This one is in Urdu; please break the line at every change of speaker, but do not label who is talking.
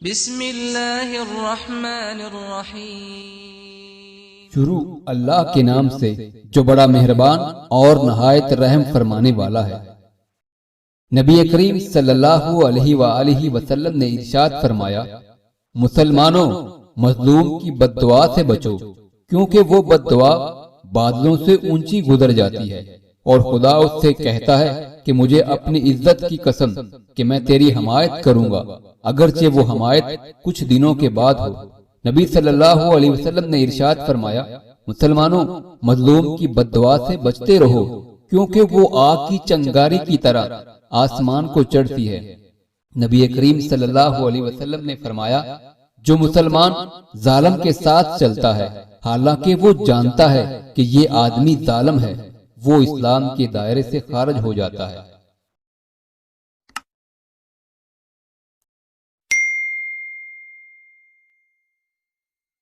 بسم اللہ الرحمن الرحیم۔
شروع اللہ کے نام سے جو بڑا مہربان اور نہایت رحم فرمانے والا ہے۔ نبی کریم صلی اللہ علیہ وآلہ وسلم نے ارشاد فرمایا، مسلمانوں مظلوم کی بد دعا سے بچو، کیونکہ وہ بد دعا بادلوں سے اونچی گزر جاتی ہے اور خدا اس سے کہتا ہے کہ مجھے اپنی عزت کی قسم کہ میں تیری حمایت کروں گا، اگرچہ وہ حمایت کچھ دنوں کے بعد ہو۔ نبی صلی اللہ علیہ وسلم نے ارشاد فرمایا، مسلمانوں مظلوم کی بد دعا سے بچتے رہو، کیونکہ وہ آگ کی چنگاری کی طرح آسمان کو چڑھتی ہے۔ نبی کریم صلی اللہ علیہ وسلم نے فرمایا، جو مسلمان ظالم کے ساتھ چلتا ہے حالانکہ وہ جانتا ہے کہ یہ آدمی ظالم ہے، وہ اسلام کے دائرے سے خارج ہو جاتا ہے۔